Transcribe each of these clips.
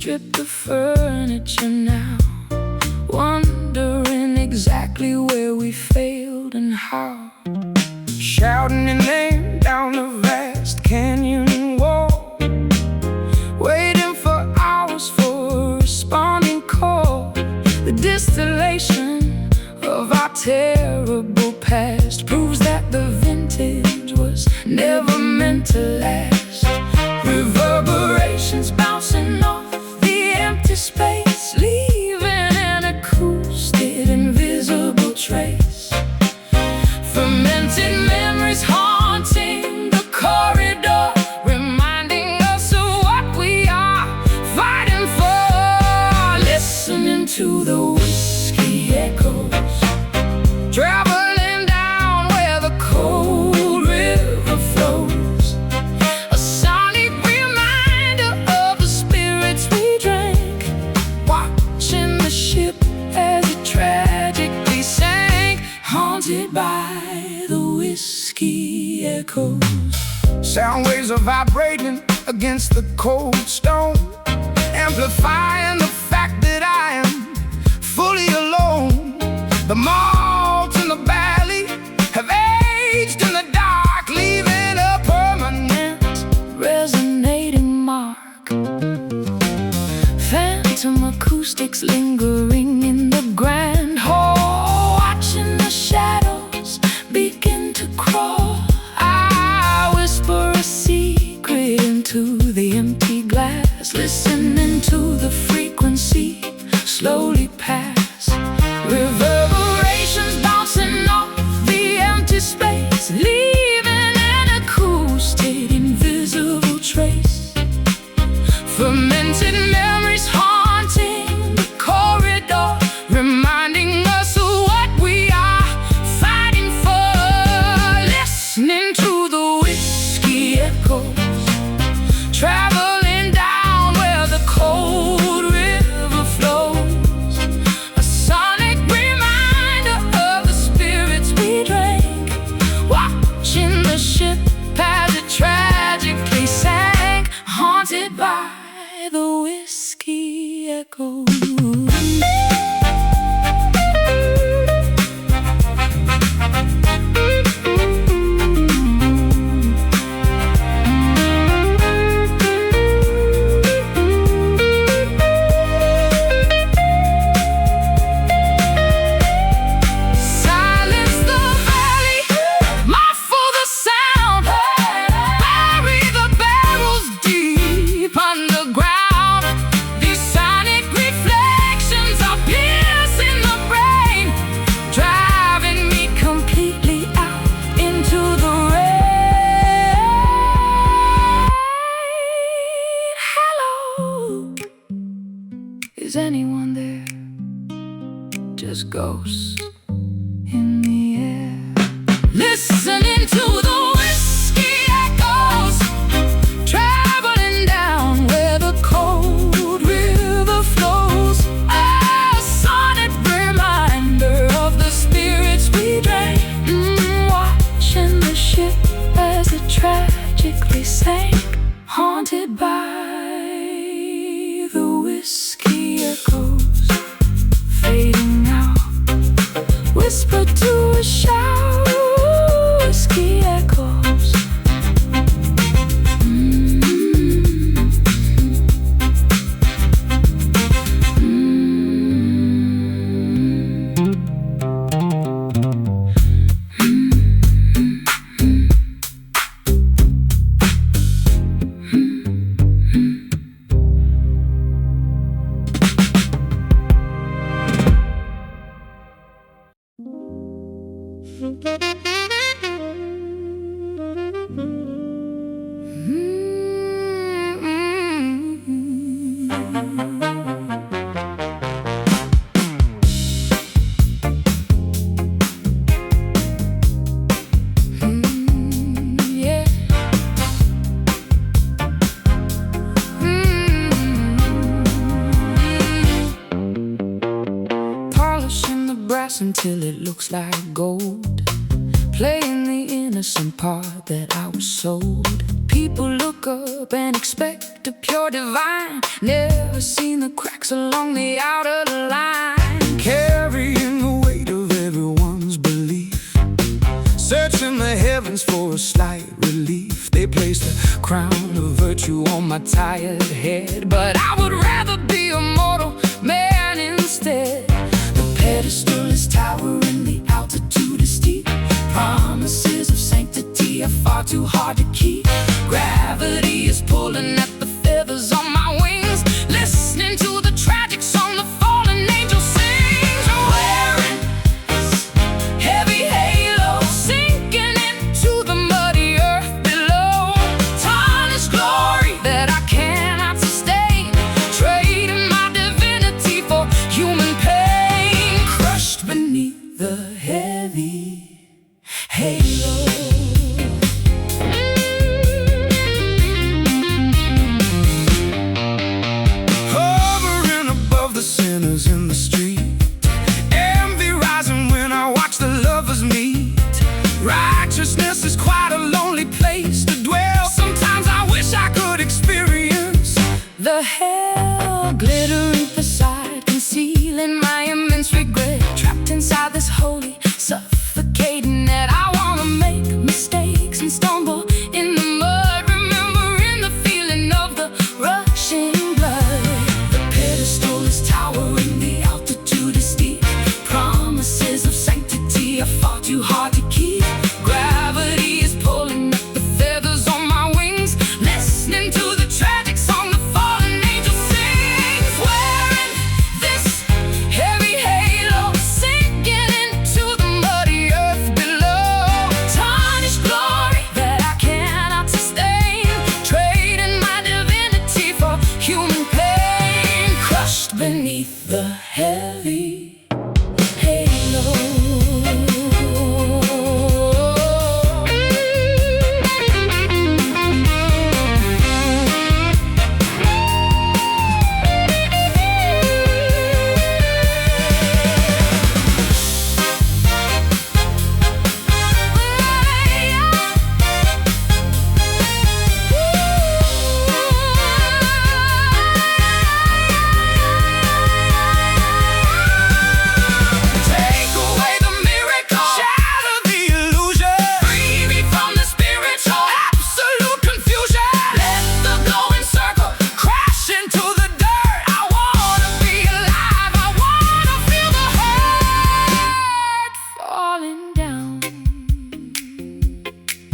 strip the furniture now, wondering exactly where we failed and how. Shouting your name down the vast canyon wall, waiting for hours for a responding call. The distillation of our terrible past proves that the vintage was never meant to last. Reverberations bouncing off the empty space, leaving an acoustic, invisible trace. Fermented memories haunting the corridor, reminding us of what we are fighting for. Listening to the whiskey echoes, traveling down where the cold river flows. A sonic reminder of the spirits we drank, watching the ship as it tragically sank, haunted by the whiskey echoes. Sound waves are vibrating against the cold stone, amplifying the fact that I am fully alone. The malt in the valley have aged in the dark, leaving a permanent resonating mark. Phantom acoustics lingering in the grand hall, watching the shadows begin to crawl. I whisper a secret into the empty glass, listening to the frequency slowly pass. Reverberations bouncing off the empty space, leaving an acoustic, invisible trace. Fermented memories haunting the corridor, reminding us of what we are fighting for. Listening to the whiskey echoes, traveling down where the cold river flows. A sonic reminder of the spirits we drank, watching the ship as it tragically sank, haunted by the whiskey echoes. Silence the valley, muffle the sound, bury the barrels deep underground. These sonic reflections are piercing the brain, driving me completely out into the rain. Hello, is anyone there? Just ghosts in the air. Listening to the whiskey echoes, traveling down where the cold river flows. A sonic reminder of the spirits we drank, watching the ship as it tragically sank, haunted by the whiskey echoes, fading out. Whisper to a shout, whiskey echoes. Polishing the brass until it looks like gold, playing the innocent part that I was sold. People look up and expect a pure divine, never seen the cracks along the outer line. Carrying the weight of everyone's belief, searching the heavens for a slight relief. They placed a crown of virtue on my tired head, but I would rather be a mortal man instead. The pedestal is towering, the altitude is steep. Promises of sanctity are far too hard to keep. Gravity is pulling at the feathers on my wings, listening to the tragic song the fallen angel sings. Wearing this heavy halo, sinking into the muddy earth below. Tarnished glory that I cannot sustain, trading my divinity for human pain. Crushed beneath the heavy halo. Hovering above the sinners in the street, envy rising when I watch the lovers meet. Righteousness is quite a lonely place to dwell. Sometimes I wish I could experience the hell. Glittering beside, concealing my immense regret. Trapped inside this holy, suffocating net. I wanna make mistakes and stumble in the mud, remembering the feeling of the rushing blood. The pedestal is towering, the altitude is steep. Promises of sanctity are far too hard to keep. Gravity is pulling up the feathers on my wings, listening to the tragic song the fallen angel sings. Wearing this heavy halo, sinking into the muddy earth below. Tarnished glory that I cannot sustain, trading my divinity for human pain. Crushed beneath the heavy halo. Take away the miracle, shatter the illusion, free me from the spiritual absolute confusion. Let the glowing circle crash into the dirt. I wanna be alive, I wanna feel the hurt. Falling down,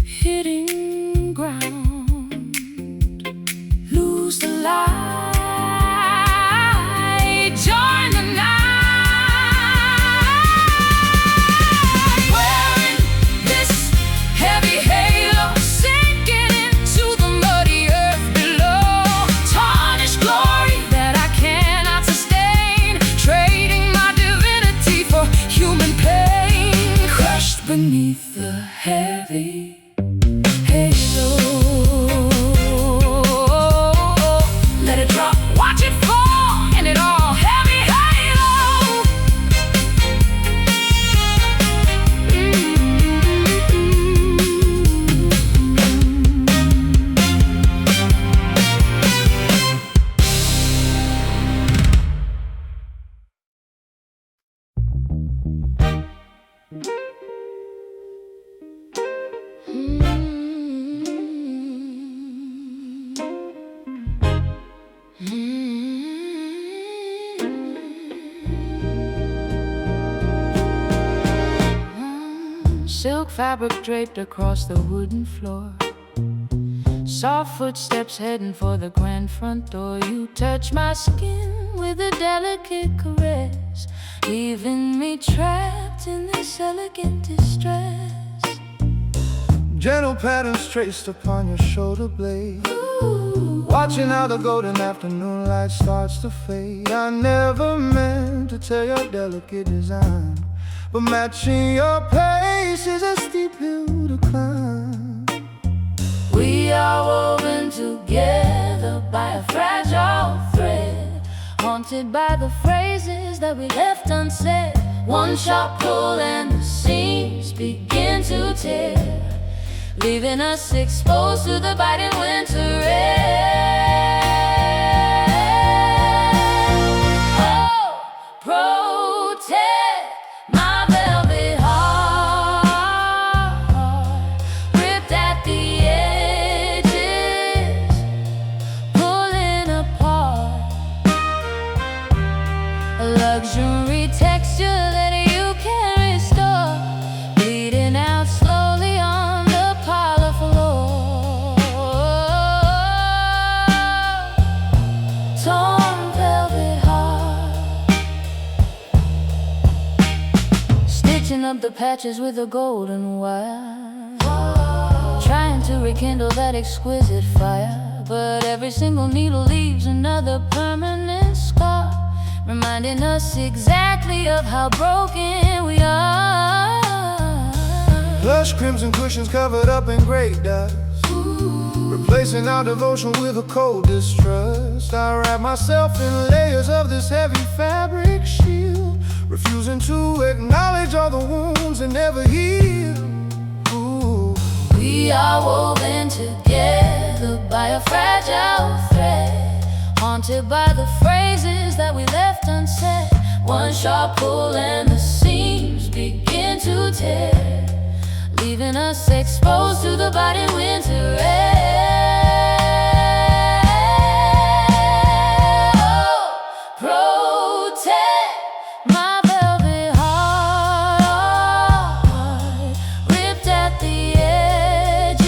hitting ground, lose the light, join the night. Wearing this heavy halo, sinking into the muddy earth below. Tarnished glory that I cannot sustain, trading my divinity for human pain. Crushed beneath the heavy halo. Let it drop, watch it fall, and it all heavy halo. Silk fabric draped across the wooden floor, soft footsteps heading for the grand front door. You touch my skin with a delicate caress, leaving me trapped in this elegant distress. Gentle patterns traced upon your shoulder blade, watching how the golden afternoon light starts to fade. I never meant to tear your delicate design, but matching your pace is a steep hill to climb. We are woven together by a fragile thread, haunted by the phrases that we left unsaid. One sharp pull and the seams begin to tear. leaving us exposed to the biting winter air. Oh, protect my velvet heart, ripped at the edges, pulling apart, a luxury texture that you can restore, bleeding out slowly on the parlor floor. Torn velvet heart, stitching up the patches with a golden wire, trying to rekindle that exquisite fire, but every single needle leaves another permanent scar, reminding us exactly of how broken we are. Plush crimson cushions covered up in great dust, replacing our devotion with a cold distrust. I wrap myself in layers of this heavy fabric shield, refusing to acknowledge all the wounds that never heal. Ooh. We are woven together by a fragile thread, haunted by the phrases that we left unsaid. One sharp pull and the seams begin to tear, leaving us exposed to the biting winter air. Oh, protect my velvet heart, ripped at the edges,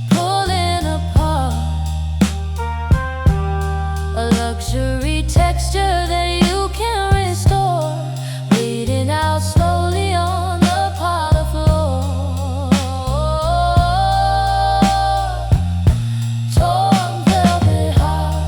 pulling apart, a luxury texture that you can restore, bleeding out slowly on the parlor floor. Torn velvet heart.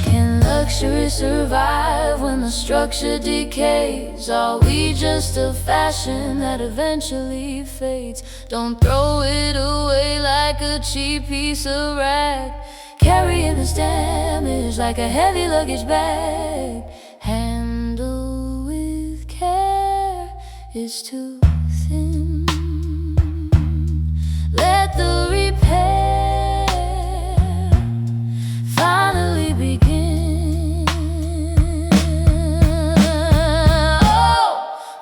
Can luxury survive when the structure decays? Are we just a fashion that eventually fades? Don't throw it away like a cheap piece of rag, carrying this damage like a heavy luggage bag. Handle with care is too thin. Let the repair finally begin. Oh,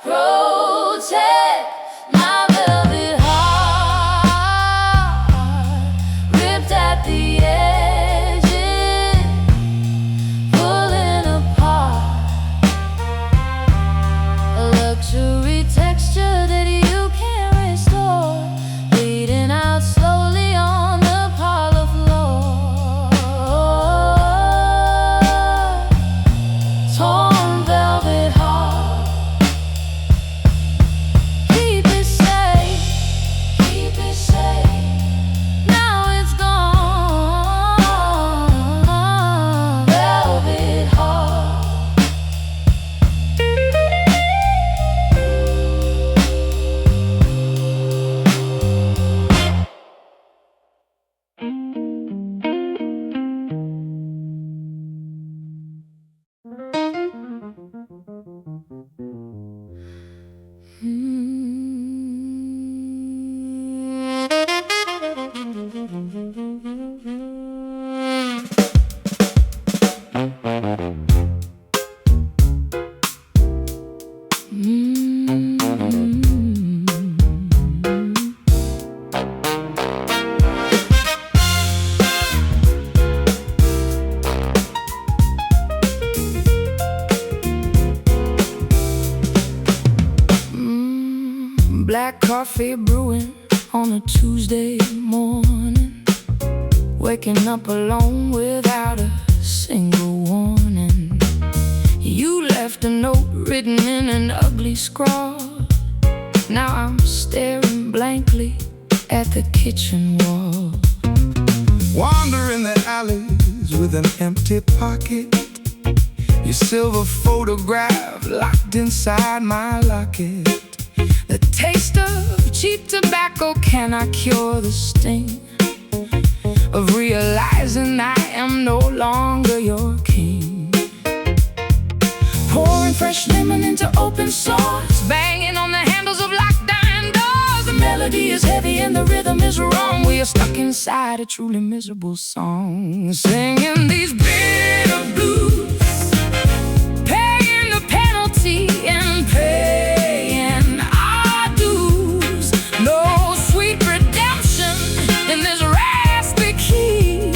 protect my velvet heart, ripped at the edges, pulling apart, a luxury texture that you can restore, bleeding out slowly on the parlor floor. Torn velvet heart, keep it safe, keep it safe. Now it's gone, velvet heart. Black coffee brewing on a Tuesday morning, waking up alone without a single warning. You left a note written in an ugly scrawl. Now I'm staring blankly at the kitchen wall. Wandering the alleys with an empty pocket, your silver photograph locked inside my locket. The taste of cheap tobacco cannot cure the sting of realizing I am no longer your king. Pouring fresh lemon into open sores, banging on the handles of locked iron doors. The melody is heavy and the rhythm is wrong. We are stuck inside a truly miserable song, singing these bitter blues, paying the penalty and paying our dues. No sweet redemption in this raspy key,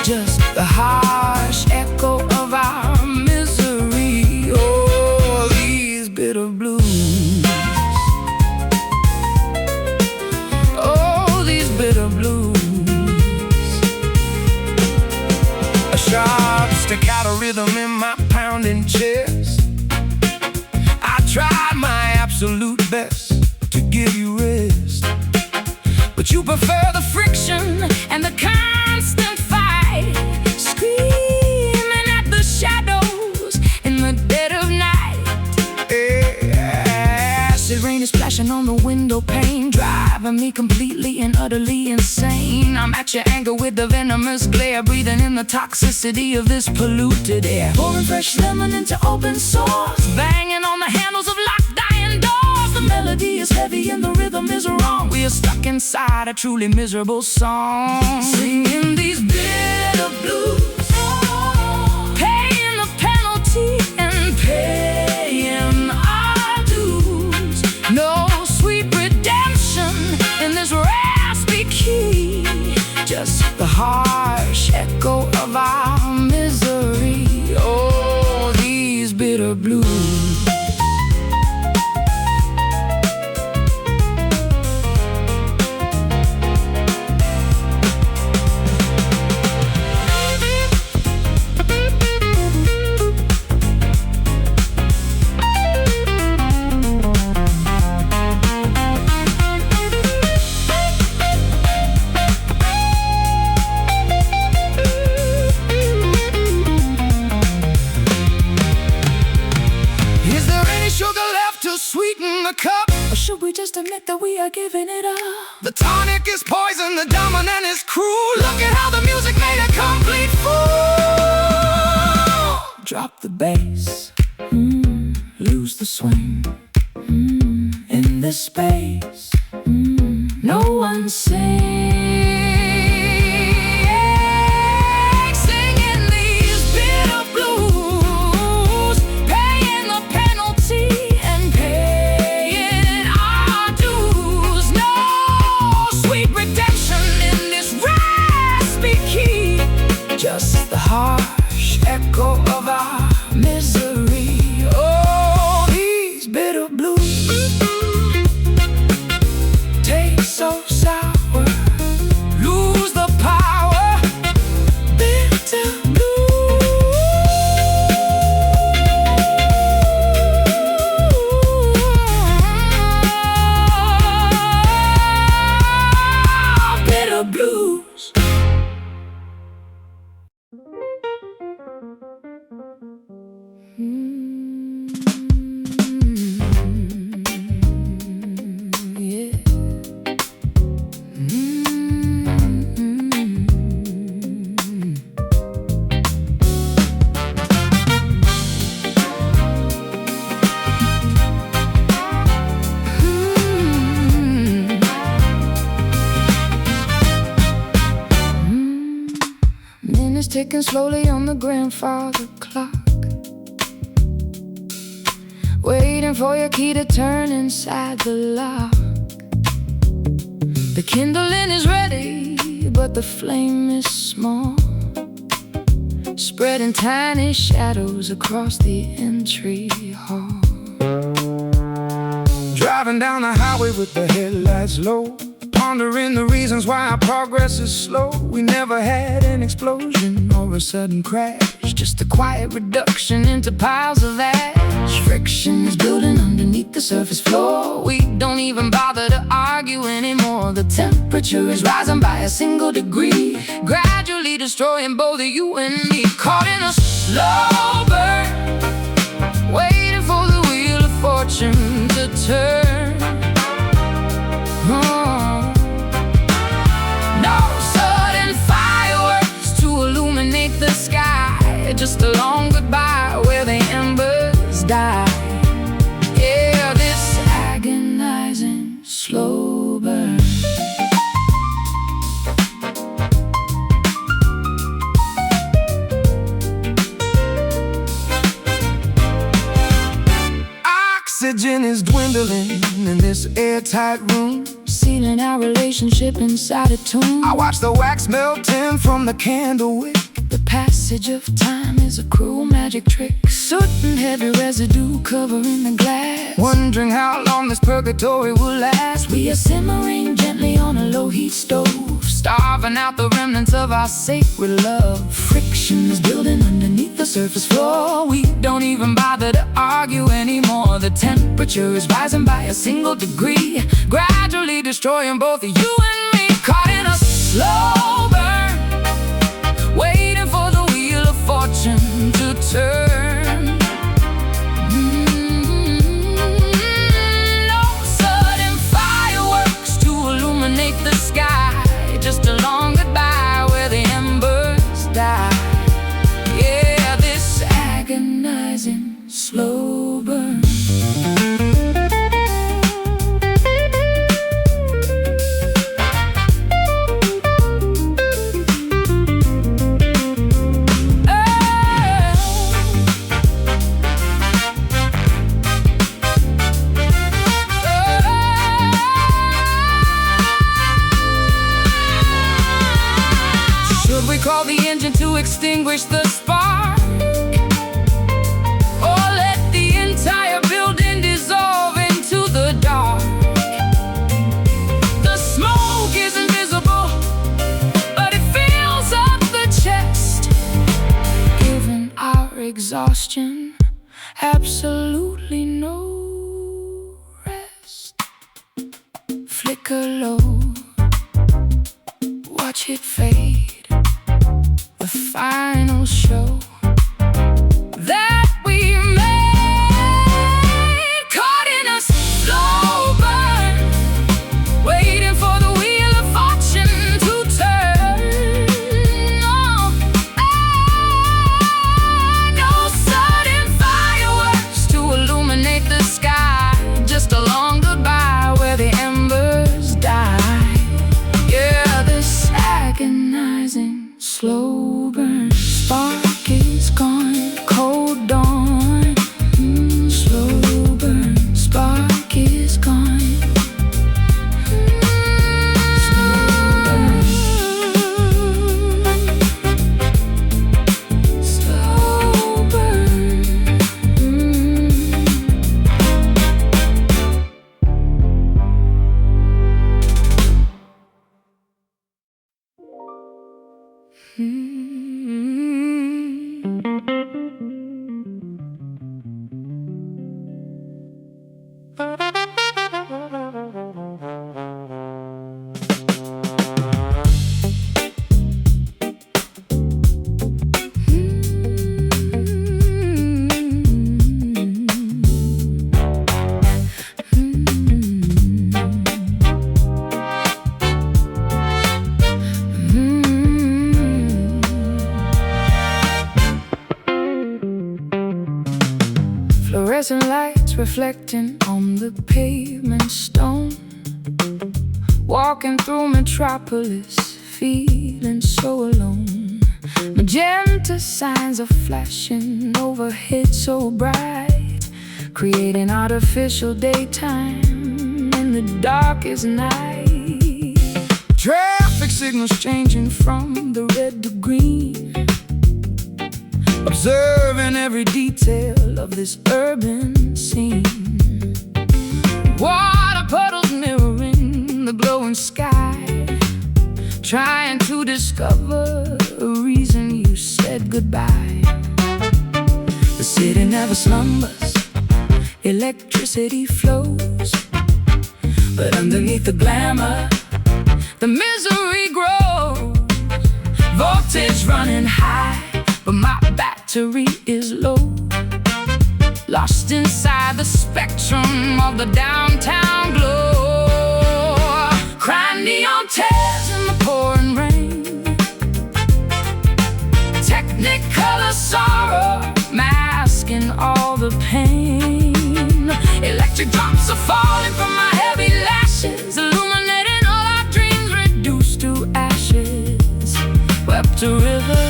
just the harsh echo of our misery. Oh, these bitter blues. Oh, these bitter blues. A sharp staccato rhythm in my pounding chest. I tried my absolute best to give you rest, but you prefer the friction and the constant fight, screaming at the shadows in the dead of night. Acid rain is splashing on the window pane, driving me completely and utterly insane. I'm at your anger with the venomous glare, breathing in the toxicity of this polluted air. Pouring fresh lemon into open sores, banging on the handles of locked iron doors. The melody is heavy and the rhythm is wrong. We are stuck inside a truly miserable song, singing these bitter blues, paying the penalty and paying our dues. No sweet redemption in this raspy key, just the harsh echo of our misery. Oh, these bitter blues. Sweeten the cup, or should we just admit that we are giving it up? The tonic is poison, the dominant is cruel. Look at how the music made a complete fool. Drop the bass, lose the swing, in this space, no one sings. Just the harsh echo of our misery. Oh, these bitter blues taste so sour, lose the power. Bitter blues. Bitter blues. Minutes ticking slowly on the grandfather clock, waiting for your key to turn inside the lock. The kindling is ready, but the flame is small, spreading tiny shadows across the entry hall. Driving down the highway with the headlights low, pondering the reasons why our progress is slow. We never had an explosion or a sudden crash, just a quiet reduction into piles of ash. Friction is building underneath the surface floor. We don't even bother to argue anymore. The temperature is rising by a single degree, gradually destroying both you and me. Caught in a slow burn, waiting for the wheel of fortune to turn. oxygen is dwindling in this airtight room, sealing our relationship inside a tomb. I watch the wax melting from the candle wick. The passage of time is a cruel magic trick. Soot and heavy residue covering the glass, wondering how long this purgatory will last. We are simmering gently on a low-heat stove, starving out the remnants of our sacred love. Friction is building underneath the surface floor. We don't even bother to argue anymore. The temperature is rising by a single degree, gradually destroying both you and me. Caught in a slow burn, waiting for the wheel of fortune to turn. No sudden fireworks to illuminate the sky, just a long goodbye where the embers die. Yeah, this agonizing slow burn. Call the engine to extinguish the spark, or let the entire building dissolve into the dark. The smoke is invisible, but it fills up the chest, giving our exhaustion absolutely no rest. Flicker low, watch it fade. The final show that we made, caught in a slow burn, waiting for the wheel of fortune to turn. No sudden fireworks to illuminate the sky, just a long goodbye where the embers die. Yeah, this agonizing slow burn. Spark is gone, cold dawn. Slow burn. Spark is gone. Slow burn. Slow burn. Fluorescent lights reflecting on the pavement stone, walking through metropolis, feeling so alone. Magenta signs are flashing overhead so bright, creating artificial daytime in the darkest night. Traffic signals changing from the red to green, observing every detail of this urban scene. Water puddles mirroring the glowing sky, trying to discover a reason you said goodbye. The city never slumbers, electricity flows, but underneath the glamour, the misery grows. Voltage running high, but my battery is low, lost inside the spectrum of the downtown glow. Crying neon tears in the pouring rain, technicolor sorrow masking all the pain. Electric drops are falling from my heavy lashes, illuminating all our dreams reduced to ashes. Wept a river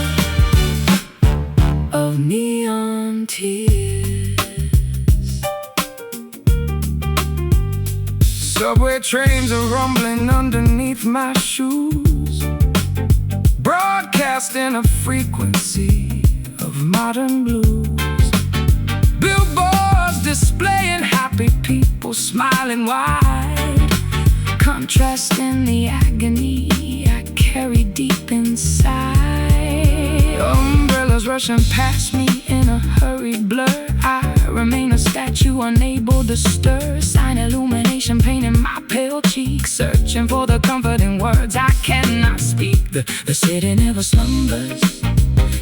of neon tears. Subway trains are rumbling underneath my shoes, broadcasting a frequency of modern blues. Billboards displaying happy people smiling wide, contrasting the agony I carry deep inside. Umbrellas rushing past me in a hurried blur. I remain a statue unable to stir. Sign illumination painting my pale cheeks, searching for the comforting words I cannot speak. The city never slumbers,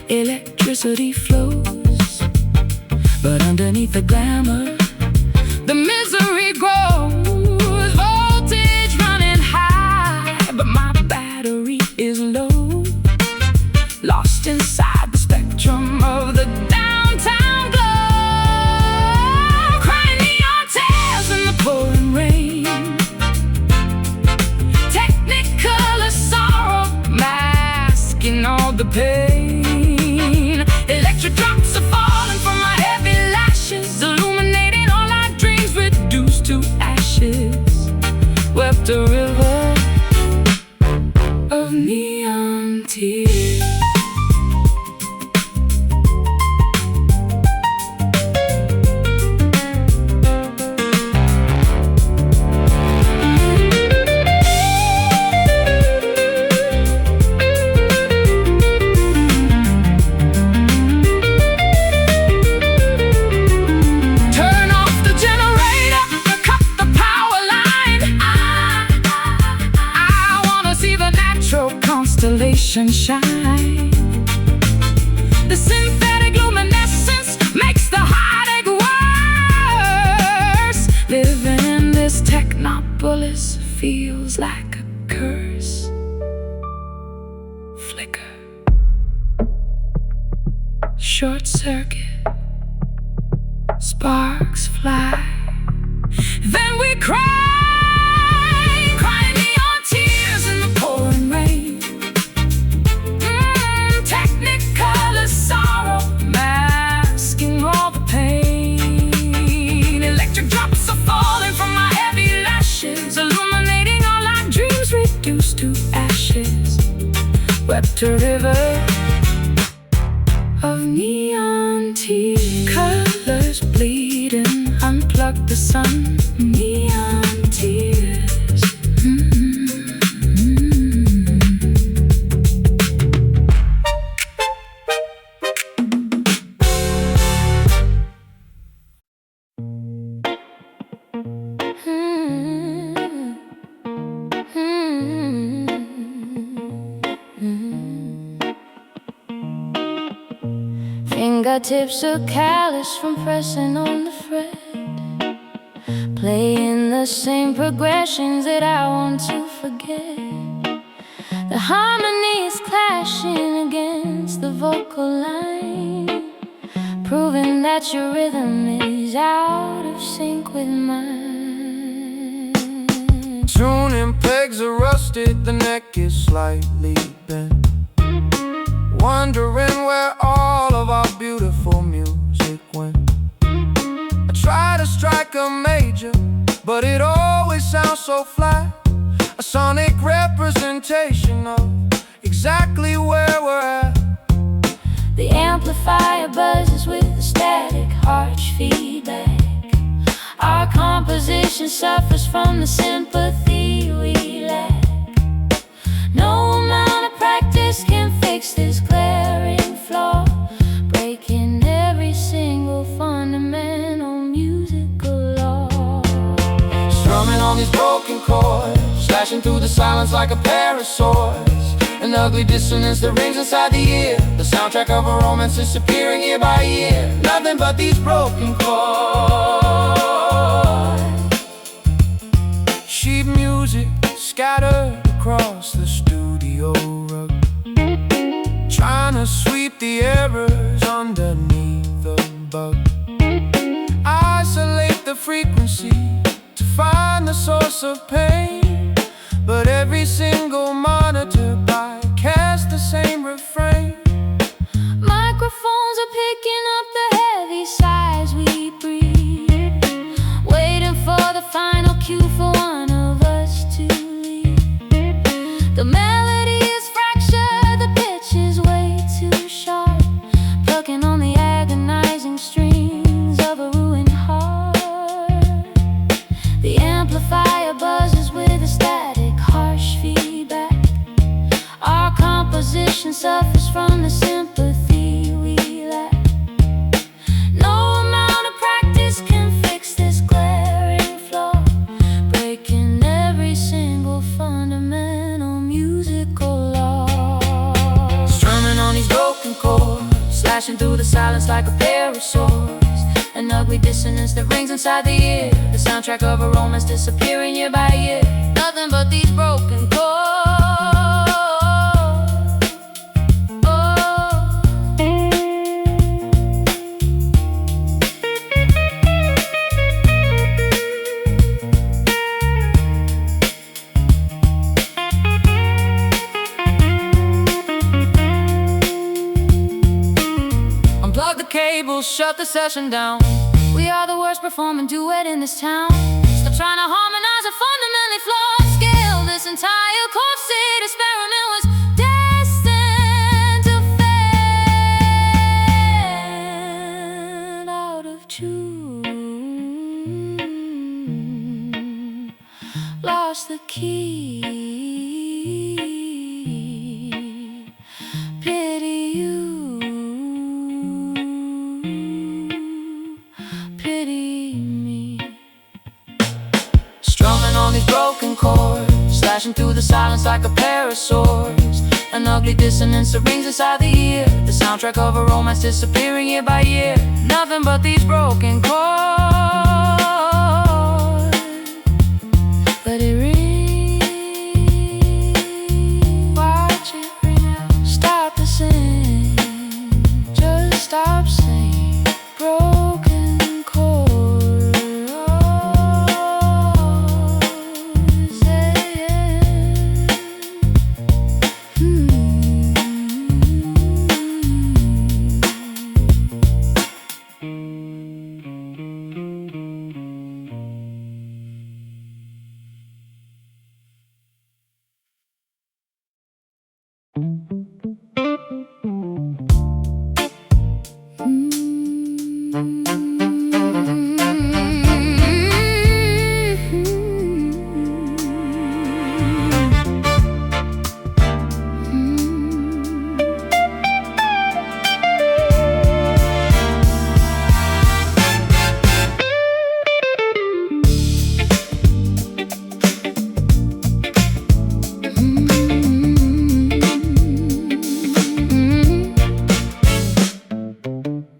electricity flows, but underneath the glamour, the misery grows. Voltage running high, but my battery is low, lost inside the spectrum of the downtown glow. Crying neon tears in the pouring rain, technicolor sorrow masking all the pain. Electric drops are falling from my heavy lashes, illuminating all our dreams reduced to ashes. Wept a river of neon tears. Constellation shine. The synthetic luminescence makes the heartache worse. Living in this technopolis feels like a curse. Flicker, short circuit, sparks fly, then we cry. Wept a river of neon tears. Colors bleeding, unplug the sun. Neon tears. Fingertips are callous from pressing on the fret, playing the same progressions that I want to forget. The harmony is clashing against the vocal line, proving that your rhythm is out of sync with mine. Tuning pegs are rusted, the neck is slightly bent, wondering where all of our beautiful music went. I try to strike a major, but it always sounds so flat. A sonic representation of exactly where we're at. The amplifier buzzes with the static harsh feedback. Our composition suffers from the sympathy we lack. No amount of practice can fix this glaring flaw, breaking every single fundamental musical law. Strumming on these broken chords, slashing through the silence like a pair of swords. An ugly dissonance that rings inside the ear, the soundtrack of a romance disappearing year by year. Nothing but these broken chords. Sheet music scattered across the studio rug, trying to sweep the errors underneath the bug. Isolate the frequency to find the source of pain, but every single monitor bycasts the same refrain. Microphones are picking up the heavy sighs we breathe, waiting for the final cue for one suffers from the sympathy we lack. No amount of practice can fix this glaring flaw, breaking every single fundamental musical law. Strumming on these broken chords, slashing through the silence like a pair of swords. An ugly dissonance that rings inside the ear, the soundtrack of a romance disappearing year by year. Nothing but these broken chords. Unplug the cables, shut the session down. We are the worst performing duet in this town. Still trying to harmonize a fundamentally flawed scale. This entire corset experiment was destined to fail out of tune. Lost the key. Pity you. On these broken chords, slashing through the silence like a pair of swords. An ugly dissonance that rings inside the ear, the soundtrack of a romance disappearing year by year. Nothing but these broken chords. Let it ring, watch it ring out. Stop the sing, just stop singing. Broken chords.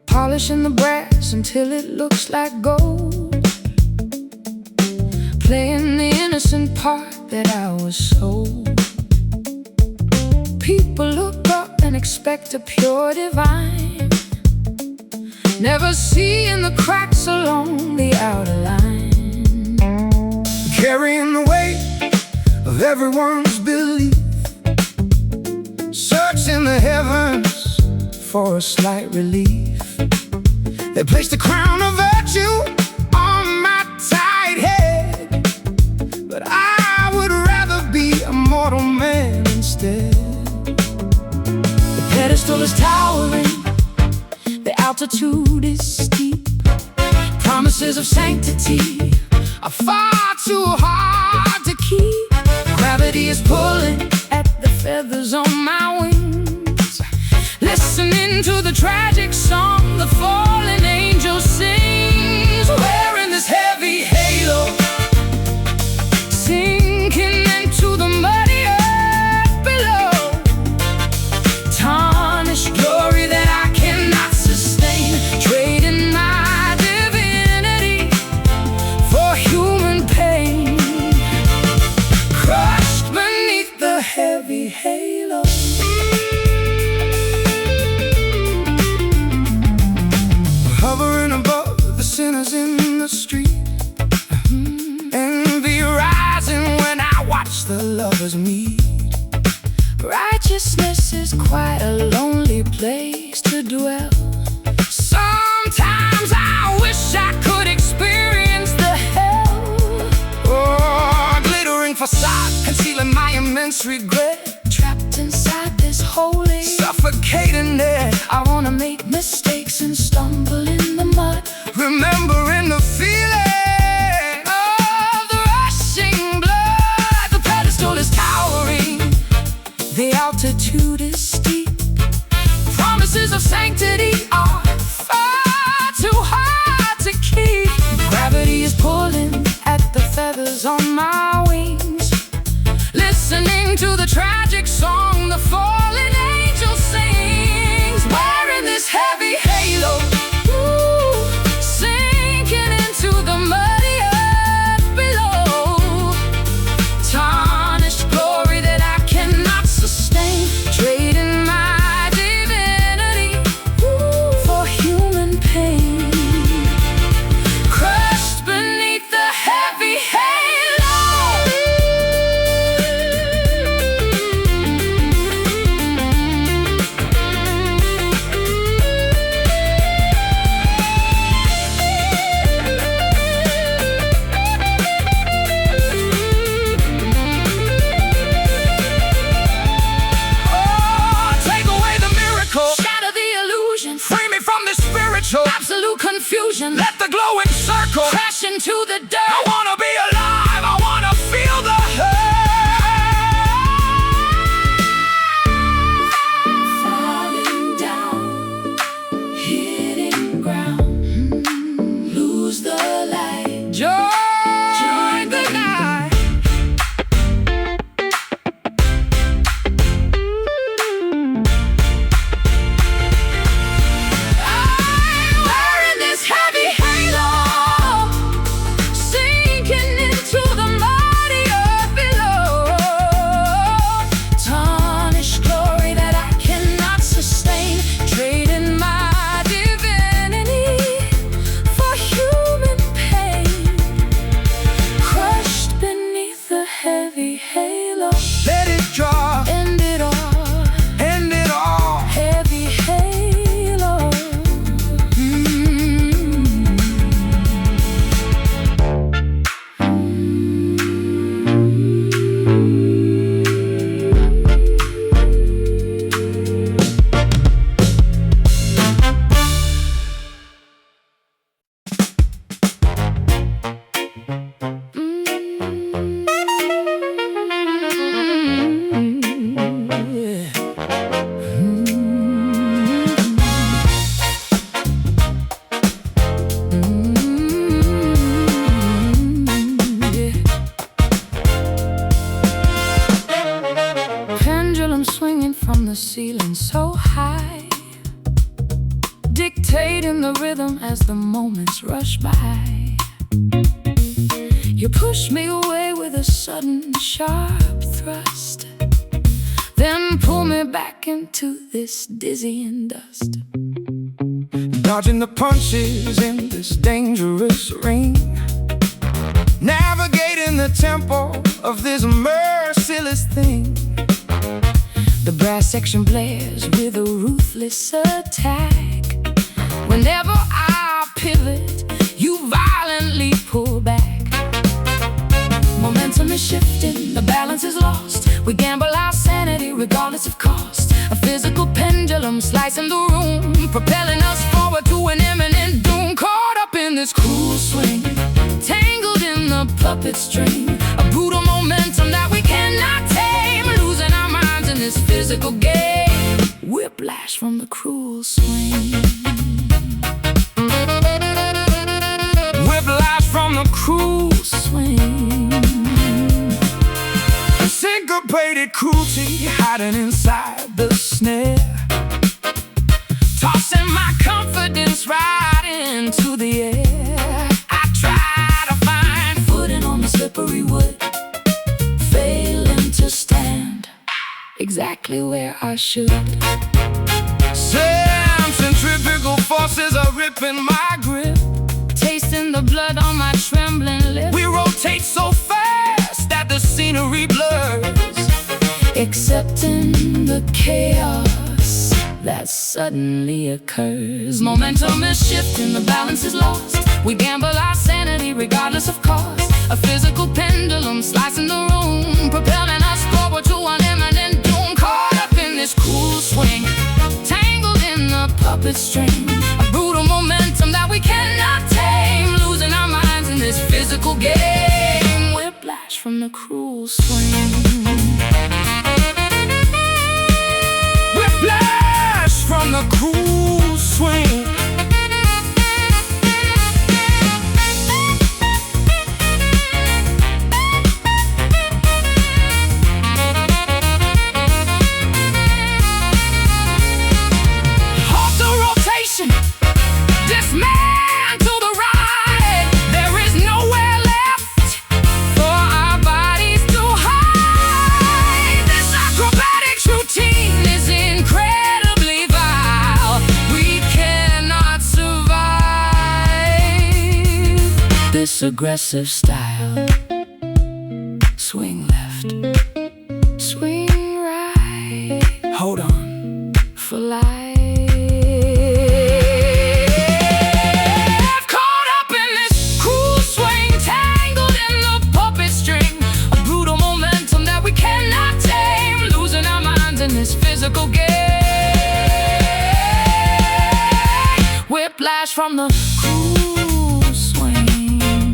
Polishing the brass until it looks like gold, playing the innocent part that I was sold. People look up and expect a pure divine, never seeing the cracks along the outer line. Carrying the weight of everyone's belief, searching the heavens for a slight relief. They placed a crown of virtue on my tight head, but I would rather be a mortal man instead. The pedestal is towering, the altitude is steep. Promises of sanctity are far too hard to keep. Gravity is pulling at the feathers on my wings, listening to the tragic song the fallen angel sings. Wearing this heavy halo, sinking into the muddy earth below. Tarnished glory that I cannot sustain, trading my divinity for human pain. Crushed beneath the heavy halo. Hovering above the sinners in the street, envy rising when I watch the lovers meet. Righteousness is quite a lonely place to dwell. Sometimes I wish I could experience the hell. Oh, glittering facade concealing my immense regret. Trapped inside this holy, suffocating there. I wanna make mistakes and stumble in the mud, remembering the feeling of the rushing blood. The pedestal is towering, the altitude is steep. crashing to the dirt. I wanna be alive, I wanna feel the falling down, hitting ground, lose the light, join the night. I'm wearing this heavy halo, sinking into the mighty earth below. Tarnished glory that I cannot sustain, trading my divinity for human pain. Crushed beneath the heavy halo, Let it draw, end it all, end it all. heavy halo. Pendulum swinging from the ceiling so high, dictating the rhythm as the moments rush by. You push me away with a sudden sharp thrust, then pull me back into this dizzying dust. Dodging the punches in this dangerous ring, navigating the tempo of this merciless thing. The brass section blares with a ruthless attack. Whenever I pivot, you violently pull back. Momentum is shifting, the balance is lost. We gamble our sanity regardless of cost. A physical pendulum slicing the room, propelling us forward to an imminent doom. Caught up in this cruel swing, tangled in the puppet string. A brutal momentum that we cannot tame, losing our minds in this physical game. Whiplash from the cruel swing. Whiplash from the cruel Swing. syncopated cruelty hiding inside the snare, tossing my confidence right into the air. I try to find footing on the slippery wood, failing to stand exactly where I should. Centrifugal forces are ripping my grip, Tasting the blood on my trembling lips. we rotate so fast that the scenery blurs. Accepting the chaos that suddenly occurs. Momentum is shifting, the balance is lost. We gamble our sanity regardless of cost. A physical pendulum slicing the room, propelling us forward to an imminent doom. Caught up in this cruel swing, tangled in the puppet string. A brutal momentum that we cannot tame, losing our minds in this physical game. Whiplash from the cruel swing. Whiplash from the cruel swing. Halt the rotation, dismantle the ride. There is nowhere left for our bodies to hide. This acrobatic routine is incredibly vile. We cannot survive This aggressive style. Swing left, swing right, Hold on. for life. Caught up in this cruel swing, tangled in the puppet string. A brutal momentum that we cannot tame, losing our minds in this physical game. Whiplash from the cruel swing.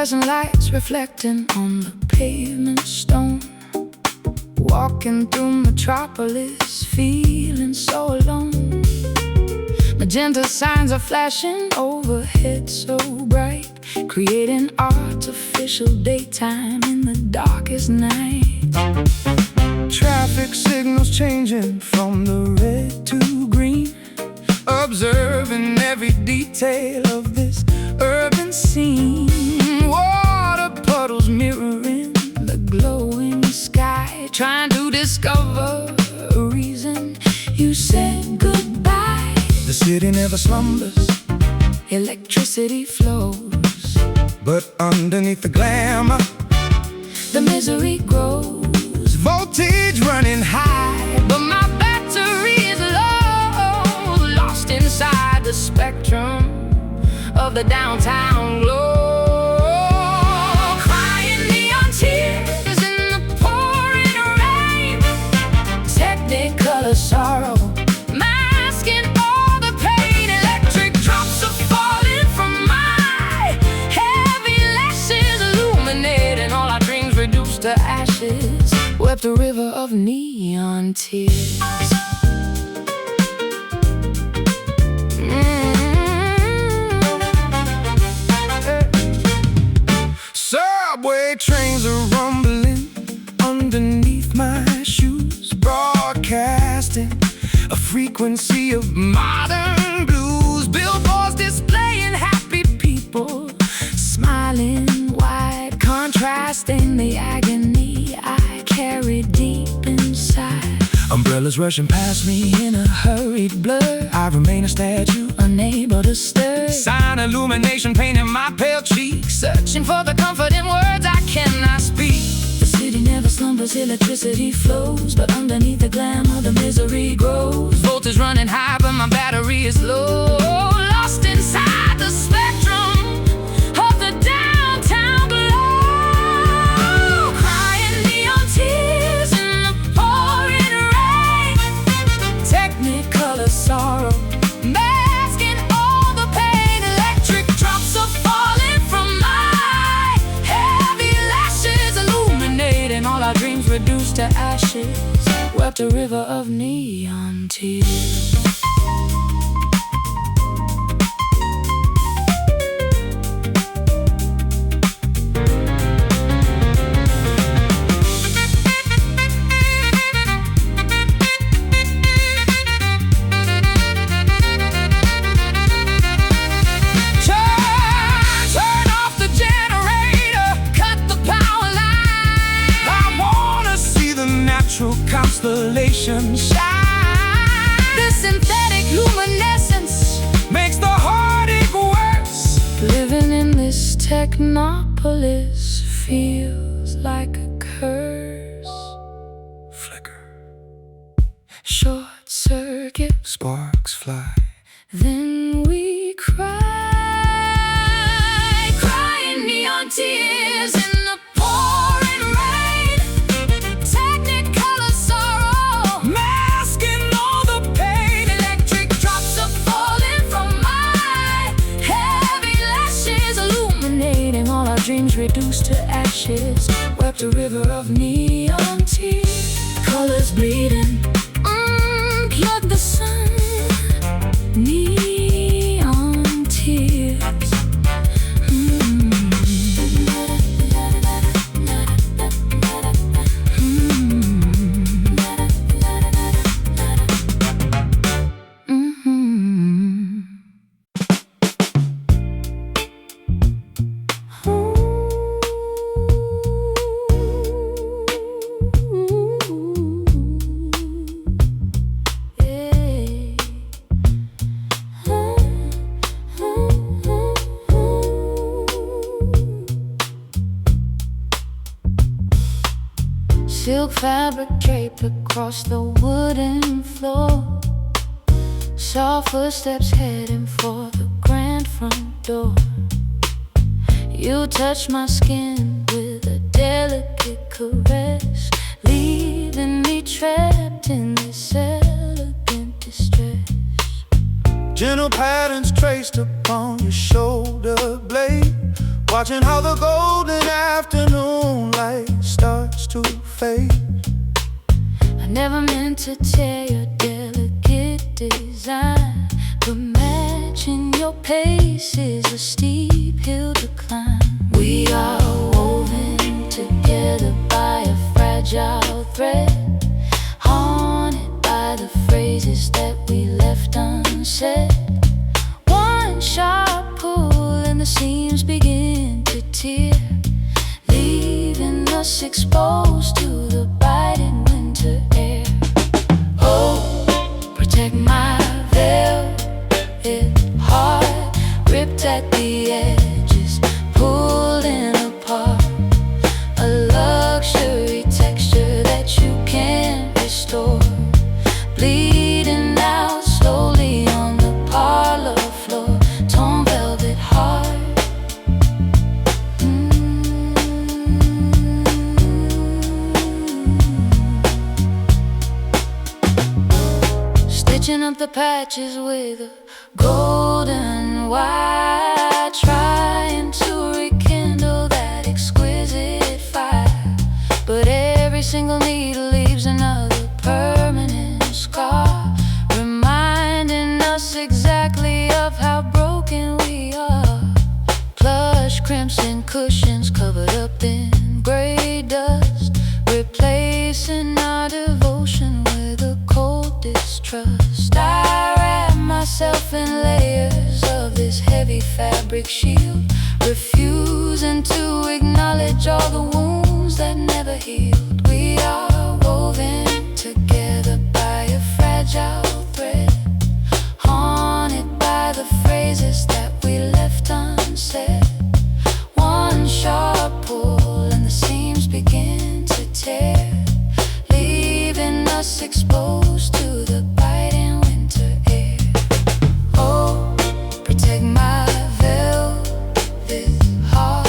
fluorescent lights reflecting on the pavement stone. Walking through metropolis, feeling so alone. Magenta signs are flashing overhead so bright, creating artificial daytime in the darkest night. Traffic signals changing from the red to green, observing every detail of this urban scene. Water puddles mirroring the glowing sky, trying to discover a reason you said goodbye. The city never slumbers, Electricity flows, but underneath the glamour, the misery grows. voltage running high, But my battery is low, lost inside the spectrum of the downtown glow. Crying neon tears in the pouring rain, technicolor sorrow masking all the pain. Electric drops are falling from my heavy lashes, illuminating all our dreams reduced to ashes. Wept a river of neon tears. Subway trains are rumbling underneath my shoes, broadcasting a frequency of modern blues. Billboards displaying happy people, Smiling wide, contrasting the agony I carry deep inside. umbrellas rushing past me in a hurried blur. I remain a statue, Unable to stir, sign illumination painting my pale cheeks, searching for the comfort in words I cannot speak. The city never slumbers, electricity flows, but underneath the glamour the misery grows. voltage running high, but my battery is low, Lost inside the spectrum of the downtown glow. Crying neon tears in the pouring rain, technicolor sorrow masking all the pain. Electric drops are falling from my heavy lashes, illuminating all our dreams reduced to ashes. Wept a river of neon tears. Turn off the generator, cut the power line. I wanna see the natural constellation shine. The synthetic luminescence, Makes the heartache worse. living in this technopolis feels like a curse. Flicker, Short circuit, sparks fly. then we cry. Crying neon tears in the pouring rain, technicolor sorrow Masking all the pain. electric drops are falling from my heavy lashes, illuminating all our dreams reduced to ashes. Wept a river of neon tears, colors bleeding, unplug the sun. Neon tears. Silk fabric draped across the wooden floor. Saw footsteps heading for the grand front door. You touched my skin with a delicate caress, leaving me trapped in this elegant distress. Gentle patterns traced upon your shoulder blade, watching how the golden afternoon light starts to fade. I never meant to tear your delicate design, but matching your pace is a steep hill to climb. We are woven together by a fragile thread, haunted by the phrases that we left unsaid. One sharp pull and the seams begin to tear, leaving us exposed to the biting winter air. Oh, protect my velvet heart, ripped at the edges, pulling apart. A luxury texture that you can't restore, bleeding out slowly on the parlor floor. Torn velvet heart. Stitching up the patches with a golden wire, trying to rekindle that exquisite fire. But every single needle leaves another permanent scar, reminding us exactly of how broken we are. Plush crimson cushions covered up in gray dust, replacing our devotion with a cold distrust. I wrap myself in layers of this heavy fabric shield, refusing to acknowledge all the wounds that never healed. We are woven together by a fragile thread, haunted by the phrases that we left unsaid. One sharp pull and the seams begin to tear, leaving us exposed to the biting winter air. Oh, protect my velvet heart,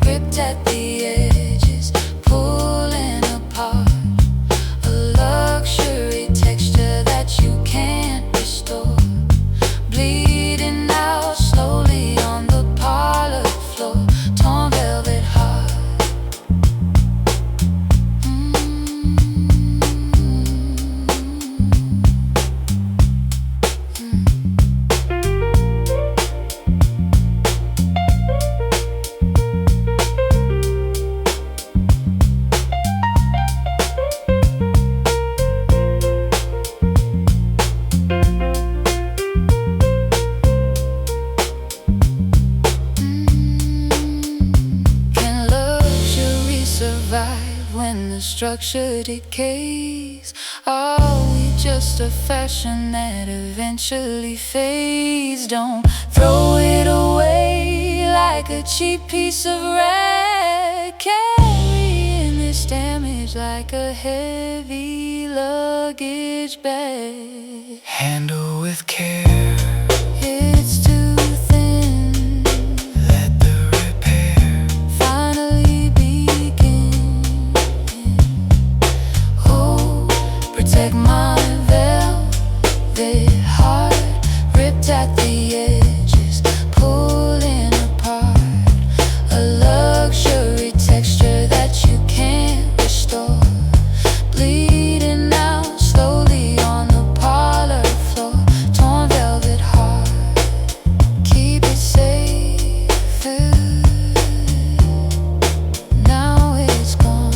ripped at the edges, pulling apart. A luxury texture that you can't restore, bleeding out slowly on the parlor floor. Torn velvet heart. Can luxury survive when the structure decays? Are we just a fashion that eventually fades? Don't throw it away like a cheap piece of rag, carrying this damage like a heavy luggage bag. Handle with care, It's too thin, let the repair finally begin. Oh, protect my velvet heart, ripped at the edges, pulling apart. A luxury texture that you can't restore, bleeding out slowly on the parlor floor. Torn velvet heart, keep it safe. Now it's gone.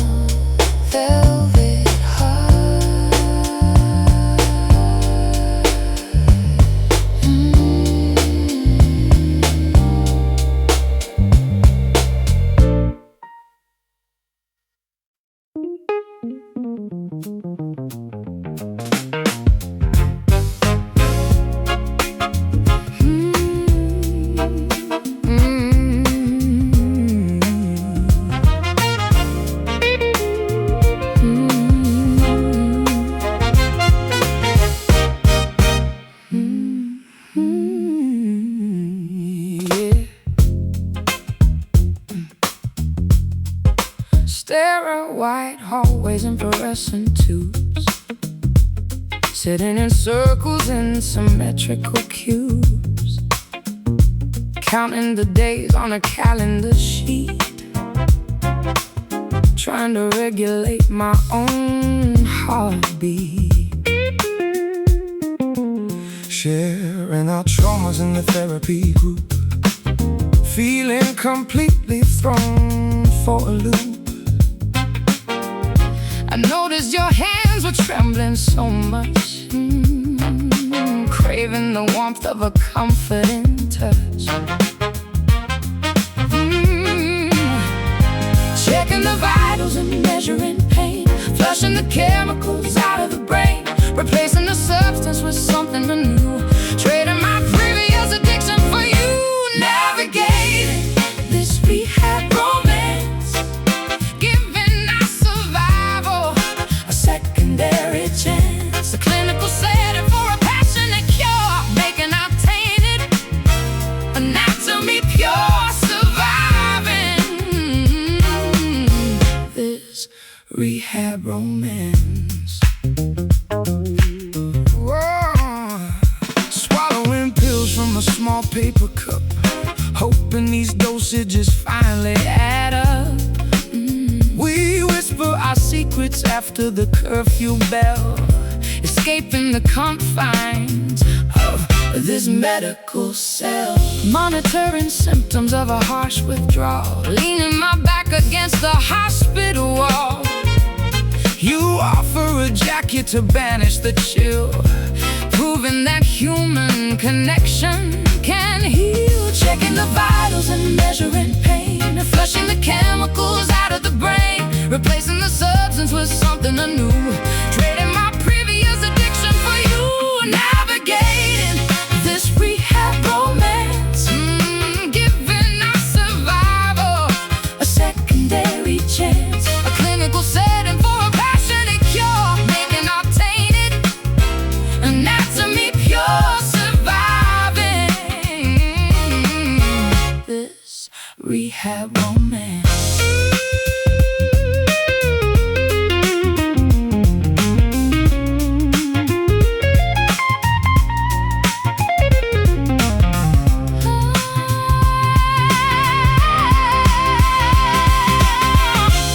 Velvet heart. Stare at white hallways and fluorescent tubes, sitting in circles in symmetrical cubes. counting the days on a calendar sheet, trying to regulate my own heartbeat. Sharing our traumas in the therapy group, feeling completely thrown for a loop. I noticed your hands were trembling so much, craving the warmth of a comforting touch. Checking the vitals and measuring pain, flushing the chemicals out of the brain, replacing the substance with something new, trading my previous addiction for you. Navigating this rehab romance, giving our survival a secondary chance, a clinical setting for a passionate cure, making our tainted anatomy pure, surviving this rehab romance. Swallowing pills from a small paper cup, hoping these dosages finally add up. We whisper our secrets after the curfew bell, escaping the confines of this medical cell, monitoring symptoms of a harsh withdrawal, leaning my back against the hospital wall. You offer a jacket to banish the chill, proving that human connection can heal. Checking the vitals and measuring pain, flushing the chemicals out of the brain, replacing the substance with something new, trading my previous addiction for you. Navigating this rehab romance, giving our survival a secondary chance, a clinical setting for a passionate cure, making our tainted anatomy pure, surviving this rehab romance.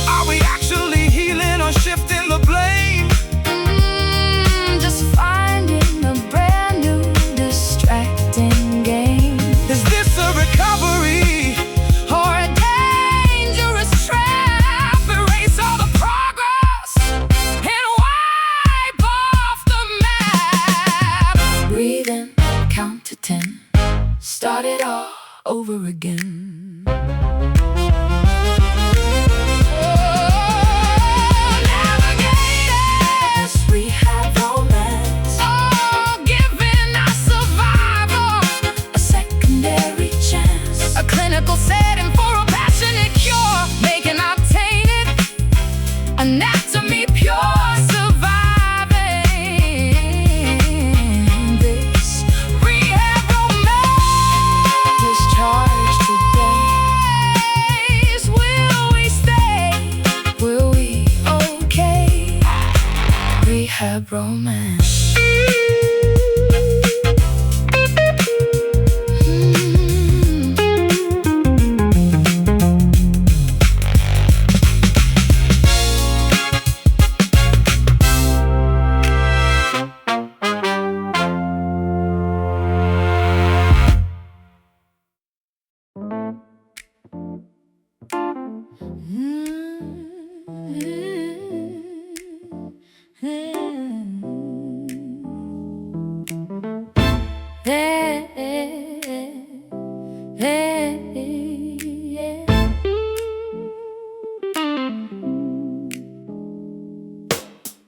are we actually healing or shifting the blame? Just finding a brand new distracting game, Is this a recovery? or a dangerous trap. Erase all the progress and wipe off the map. Breathe in, count to 10, start it all over again. Rehab romance, giving our survival a secondary chance, a clinical setting for a passionate cure, making our tainted anatomy pure, surviving this rehab romance. Discharged today's, will we stay? Will we okay? Rehab romance.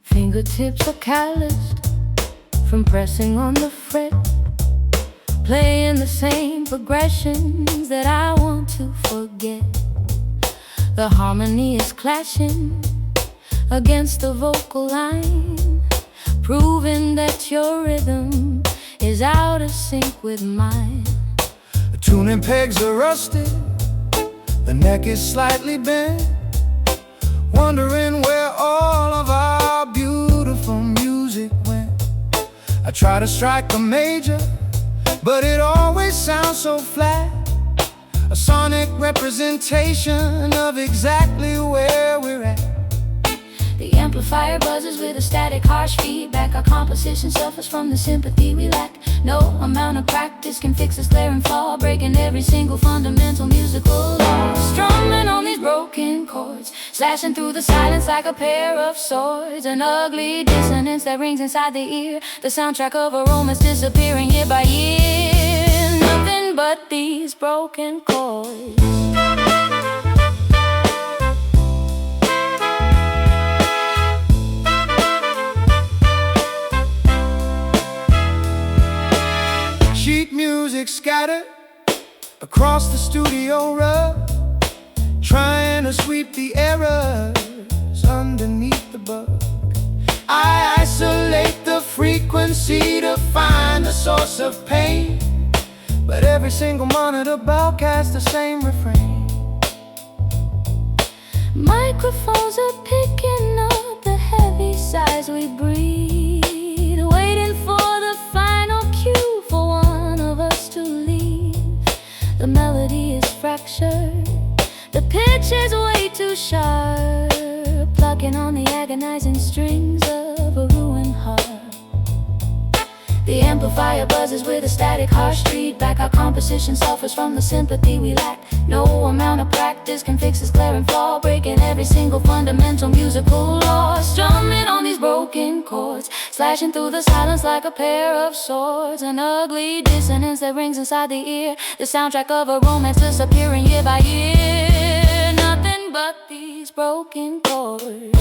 Fingertips are calloused from pressing on the fret, playing the same progressions that I want to forget. The harmony is clashing against the vocal line, proving that your rhythm is out of sync with mine. The tuning pegs are rusted, the neck is slightly bent, wondering where all of our beautiful music went. I try to strike a major, but it always sounds so flat. a sonic representation of exactly where we're at. The amplifier buzzes with a static, harsh feedback. Our composition suffers from the sympathy we lack. No amount of practice can fix this glaring flaw, breaking every single fundamental musical law. Strumming on these broken chords, slashing through the silence like a pair of swords. An ugly dissonance that rings inside the ear, the soundtrack of a romance disappearing year by year. Nothing but these broken chords. Sheet music scattered across the studio rug, trying to sweep the errors underneath the bug. I isolate the frequency to find the source of pain, but every single monitor broadcasts the same refrain. Microphones are picking up the heavy sighs we breathe, waiting for the final cue for one of us to leave. The melody is fractured, the pitch is way too sharp, plucking on the agonizing strings of a ruined heart. The amplifier buzzes with a static, harsh feedback. Our composition suffers from the sympathy we lack. No amount of practice can fix this glaring flaw, breaking every single fundamental musical law. Strumming on these broken chords, slashing through the silence like a pair of swords. An ugly dissonance that rings inside the ear, the soundtrack of a romance disappearing year by year. Nothing but these broken chords.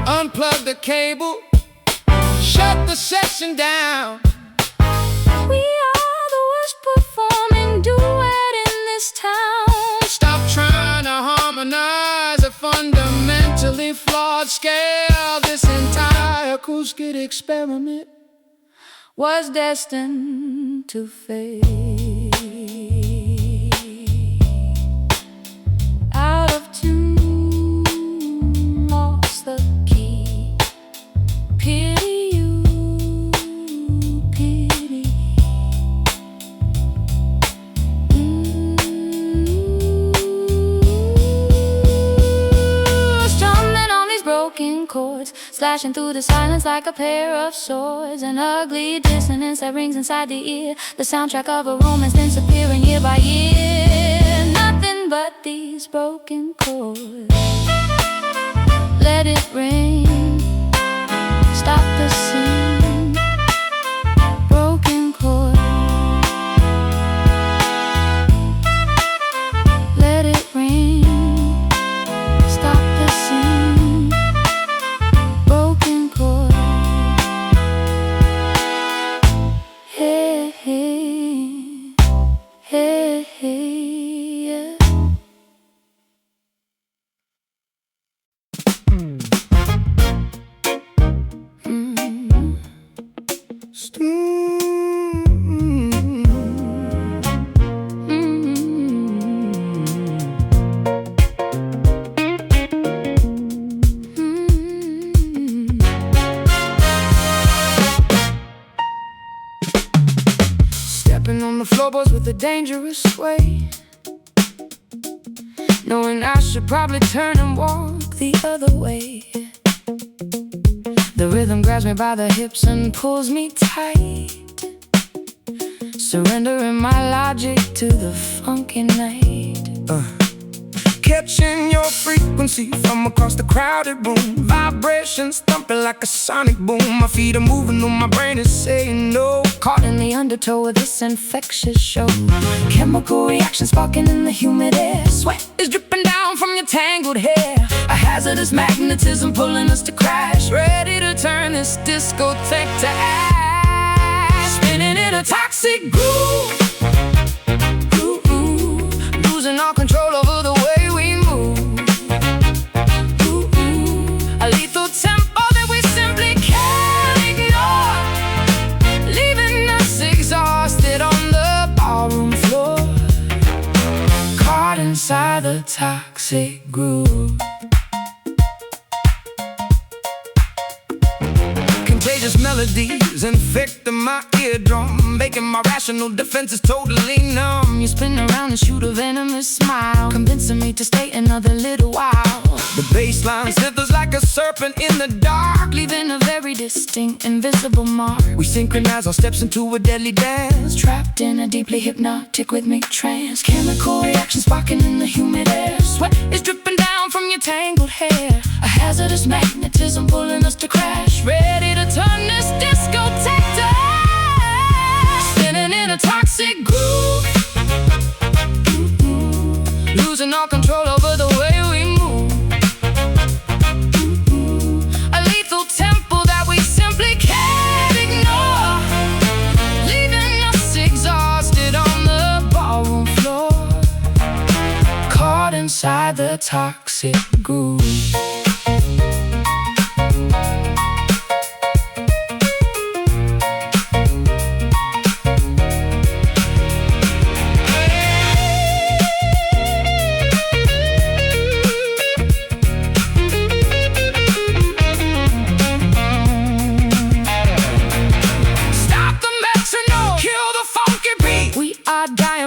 Unplug the cable, shut the session down. We are the worst performing duet in this town. Stop trying to harmonize a fundamentally flawed scale. This entire acoustic experiment was destined to fade. Out of tune, lost the key. Pity you, pity. Strumming on these broken chords, slashing through the silence like a pair of swords. An ugly dissonance that rings inside the ear, the soundtrack of a romance disappearing year by year. Nothing but these broken chords. Let it rain, stop the scene. Broken chords. Let it rain, stop the scene. Broken chords. Hey, hey, hey, hey, yeah. Stepping on the floorboards with a dangerous sway, knowing I should probably turn and walk the other way. The rhythm grabs me by the hips and pulls me tight, surrendering my logic to the funky night. Catching your frequency from across the crowded room, vibrations thumping like a sonic boom. My feet are moving though my brain is saying no. Caught in the undertow of this infectious show, chemical reaction sparking in the humid air. Sweat is dripping down from your tangled hair, a hazardous magnetism pulling us to crash. Ready to turn this discotheque to ash, spinning in a toxic groove. losing all control over the way we move. A lethal tempo that we simply can't ignore, leaving us exhausted on the ballroom floor, caught inside the toxic groove. Contagious melodies infecting my eardrum, making my rational defenses totally numb. You spin around and shoot a venomous smile, convincing me to stay another little while. The bassline slithers like a serpent in the dark, leaving a very distinct, invisible mark. We synchronize our steps into a deadly dance, trapped in a deeply hypnotic rhythmic trance. Chemical reaction sparking in the humid air, sweat is dripping down from your tangled hair. A hazardous magnetism pulling us to crash, ready to turn this discotheque to ash. Spinning in a toxic groove, losing all control over the way we move. A lethal tempo that we simply can't ignore, leaving us exhausted on the ballroom floor, caught inside the toxic groove.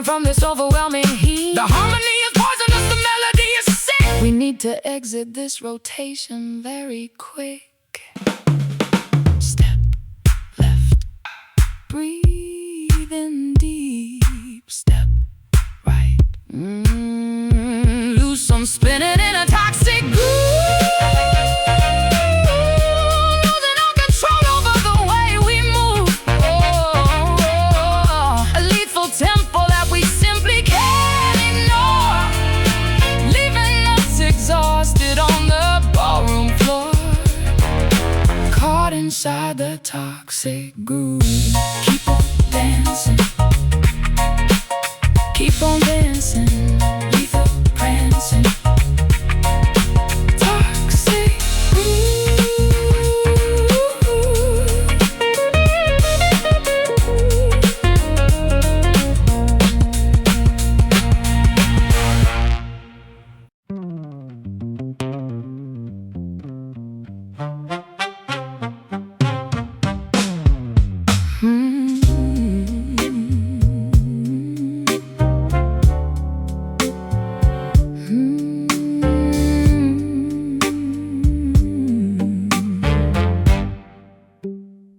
From this overwhelming heat, the harmony is poisonous, the melody is sick. We need to exit this rotation very quick. Step left, breathe in deep. Step right, lose some spinning in a toxic groove. Inside the toxic groove. Keep on dancing, keep on dancing, lethal prancing. Toxic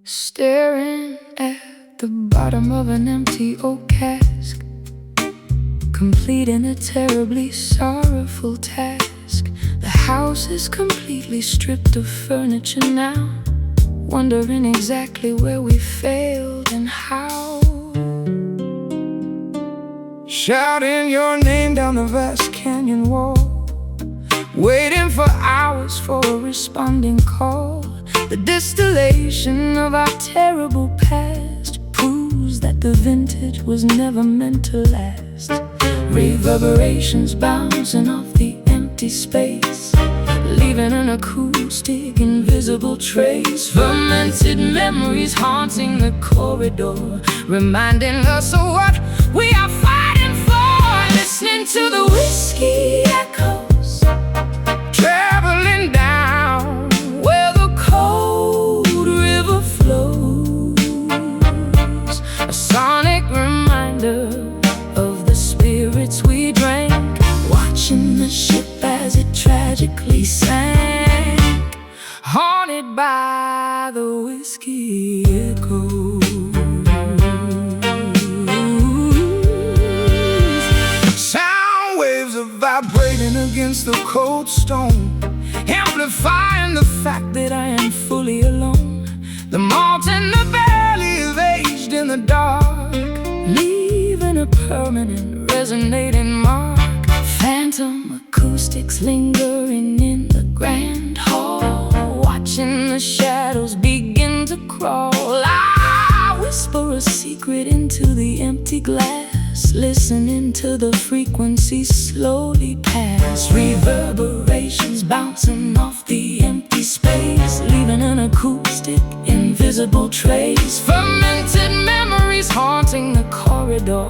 staring at the bottom of an empty oak cask, completing a terribly sorrowful task. The house is completely stripped of furniture now, wondering exactly where we failed and how. Shouting your name down the vast canyon wall, waiting for hours for a responding call. The distillation of our terrible past proves that the vintage was never meant to last. Reverberations bouncing off the empty space, leaving an acoustic, invisible trace. Fermented memories haunting the corridor, reminding us of what we are fighting for. Listening to the whiskey echoes, traveling down where the cold river flows. A sonic reminder of the spirits we drank, watching the ship as it tragically sank, haunted by the whiskey echoes. Sound waves are vibrating against the cold stone, amplifying the fact that I am fully alone. The malt and the barley have aged in the dark, leaving a permanent resonating mark. Phantom acoustics lingering in the grand hall, watching the shadows begin to crawl. I whisper a secret into the empty glass, just listening to the frequencies slowly pass. Reverberations bouncing off the empty space, leaving an acoustic, invisible trace. Fermented memories haunting the corridor,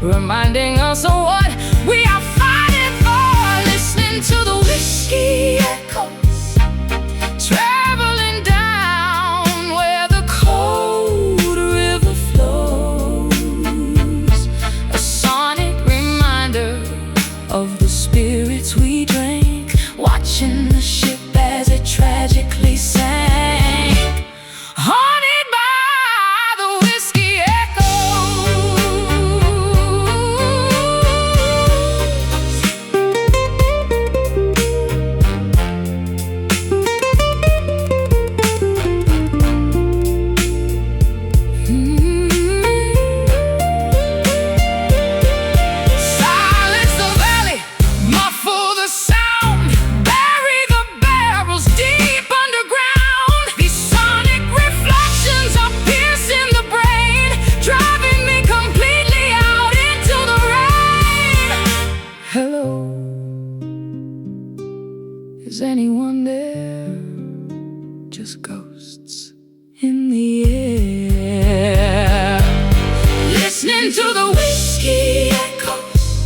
reminding us of what we are fighting for. Listening to the whiskey echoes, traveling down where the cold river flows. A sonic reminder of the spirits we drank, watching the ship as it tragically sank. Haunted by the whiskey Is anyone there? Just ghosts in the air. Listening to the whiskey echoes,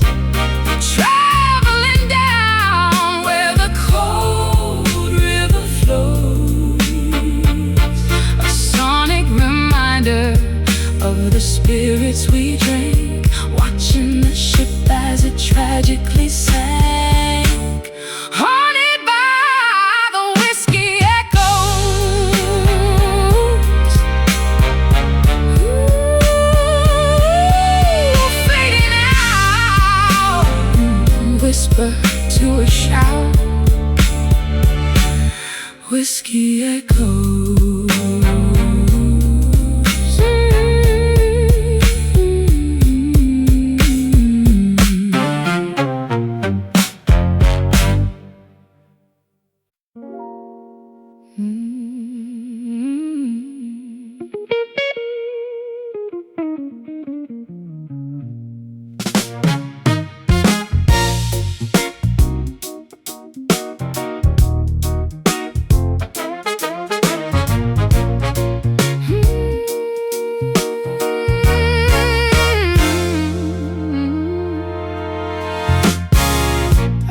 traveling down where the cold river flows. A sonic reminder of the spirits we drank, watching the ship as it tragically sank. Whisper to a shout, whiskey echoes.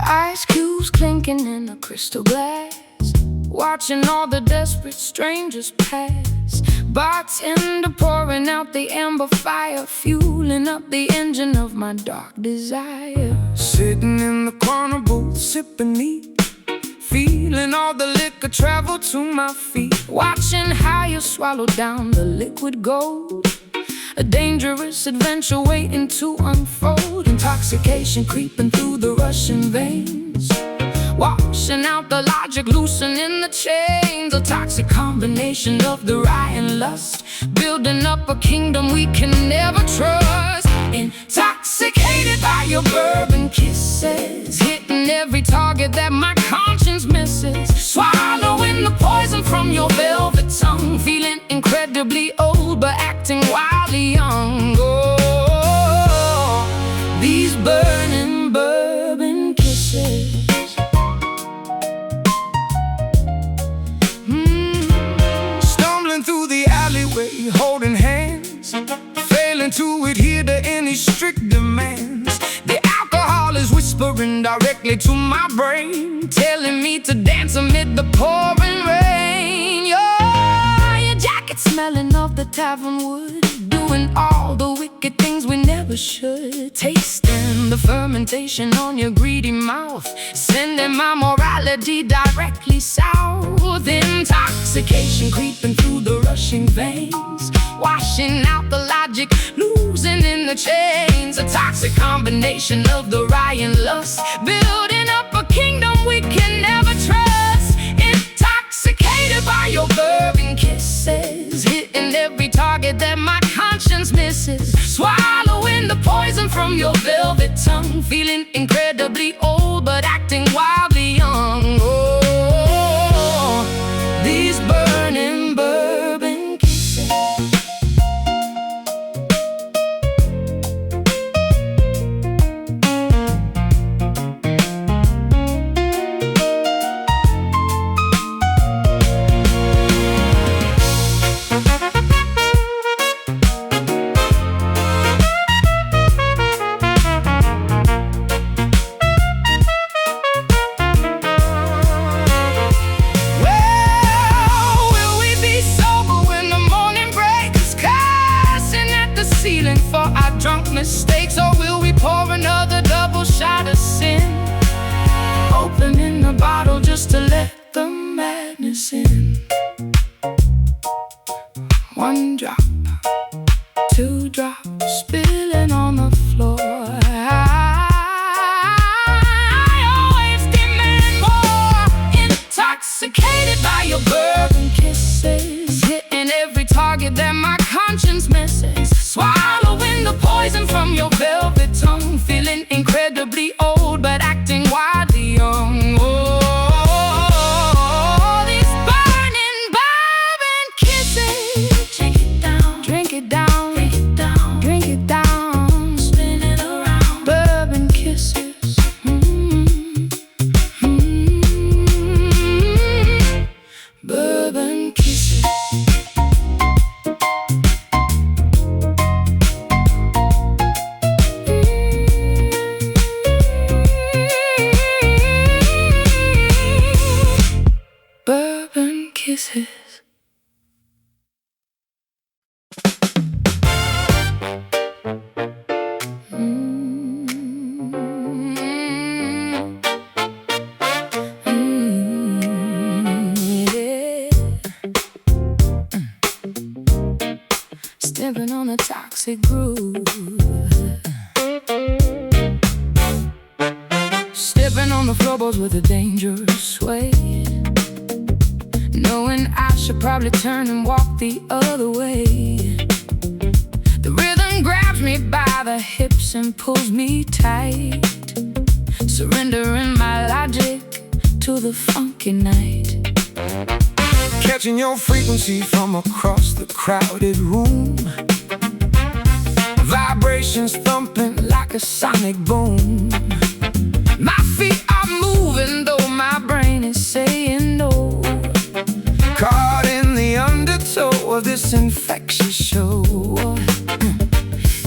Ice cubes clinking in a crystal glass, watching all the desperate strangers pass. Bartender pouring out the amber fire, fueling up the engine of my dark desire. Sitting in the corner booth, sipping neat, feeling all the liquor travel to my feet. Watching how you swallow down the liquid gold, a dangerous adventure waiting to unfold. Intoxication creeping through the rushing veins, washing out the logic, loosening the chains. A toxic combination of the rye and lust, building up a kingdom we can never trust. Intoxicated by your bourbon kisses, hitting every target that my conscience misses. Swallowing the poison from your velvet tongue, feeling incredibly old but acting wildly young. Oh, these burning bourbon kisses. Stumbling through the alleyway, holding hands, failing to adhere to any strict demands. The alcohol is whispering directly to my brain, telling me to dance amid the pouring rain. Your jacket smelling of the tavern wood, doing all the wicked things we never should. Tasting the fermentation on your greedy mouth, sending my morality directly south. Intoxication creeping through the rushing veins, washing out the logic, losing in the chains. A toxic combination of the rye and lust, building up a kingdom we can never trust. Intoxicated by your bourbon kisses, hitting every target that my conscience misses. Swallowing the poison from your velvet tongue, feeling incredibly old but acting wildly young. Oh, these burning bourbon kisses. One drop, two drops, spilling on the floor. I always demand more. Intoxicated by your bourbon kisses, hitting every target that my conscience misses. Swallowing the poison from your velvet tongue, feeling incredibly old but acting wildly young. Oh, these burning bourbon kisses. Drink it down, drink it down, drink it down, drink it down, spin it around. Bourbon kisses. Bourbon kisses. Bourbon kisses. Stepping on a toxic groove. Stepping on the floorboards with a dangerous sway, knowing I should probably turn and walk the other way. The rhythm grabs me by the hips and pulls me tight, surrendering my logic to the funky night. Catching your frequency from across the crowded room, vibrations thumping like a sonic boom. My feet are moving though my brain is saying no, caught in the undertow of this infectious show.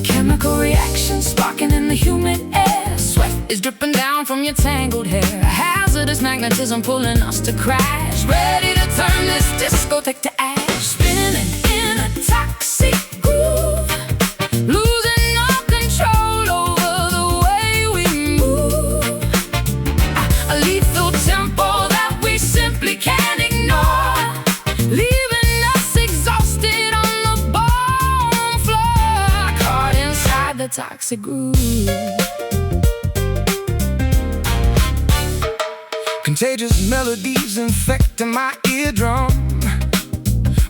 Chemical reactions sparking in the humid air, sweat is dripping down from your tangled hair. Hazardous magnetism pulling us to crash, ready to turn this discotheque to ash. Spinning in a toxic groove, losing all control over the way we move. A lethal tempo that we simply can't ignore, leaving us exhausted on the ballroom floor, caught inside the toxic groove. Contagious melodies infecting my eardrum,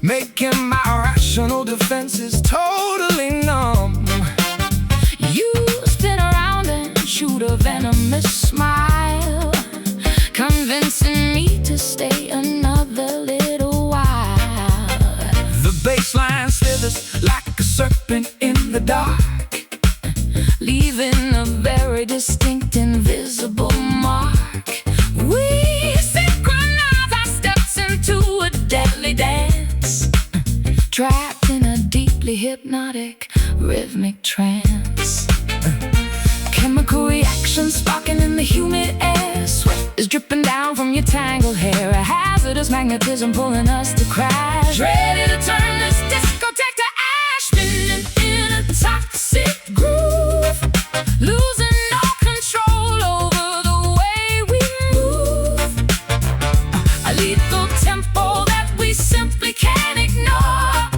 making my rational defenses totally numb. You spin around and shoot a venomous smile, convincing me to stay another little while. The bassline slithers like a serpent in the dark, leaving a very distinct invisible mark. We synchronize our steps into a deadly dance, trapped in a deeply hypnotic rhythmic trance. Chemical reactions sparking in the humid air, sweat is dripping down from your tangled hair. A hazardous magnetism pulling us to crash, ready to turn this discotheque to ash. Spinning in a toxic groove, losing all control over the way we move. A lethal tempo that we simply can't ignore,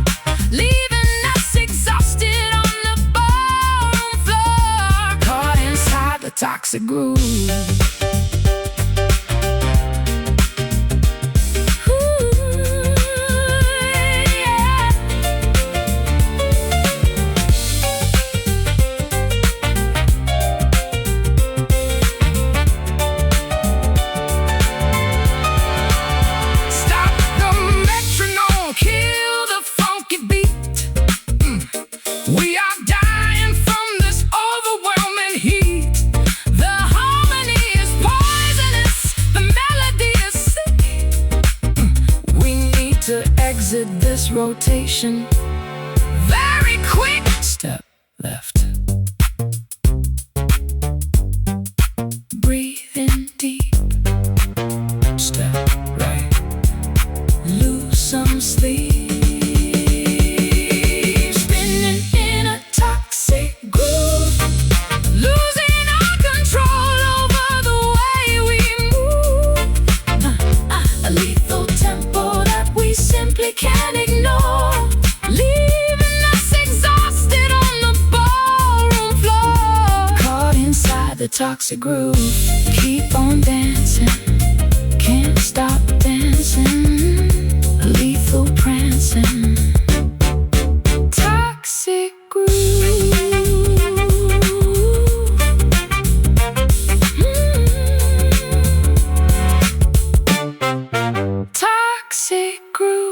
leaving us exhausted on the ballroom floor, caught inside the toxic groove. We are dying from this overwhelming heat. The harmony is poisonous, the melody is sick. We need to exit this rotation Very quick. Step left, breathe in deep. Step right, Lose some sleep. Spinning in a toxic groove, losing our control over the way we move. A lethal tempo that we simply can't ignore. the toxic groove. Keep on dancing, can't stop dancing, lethal prancing. Toxic groove. Toxic groove.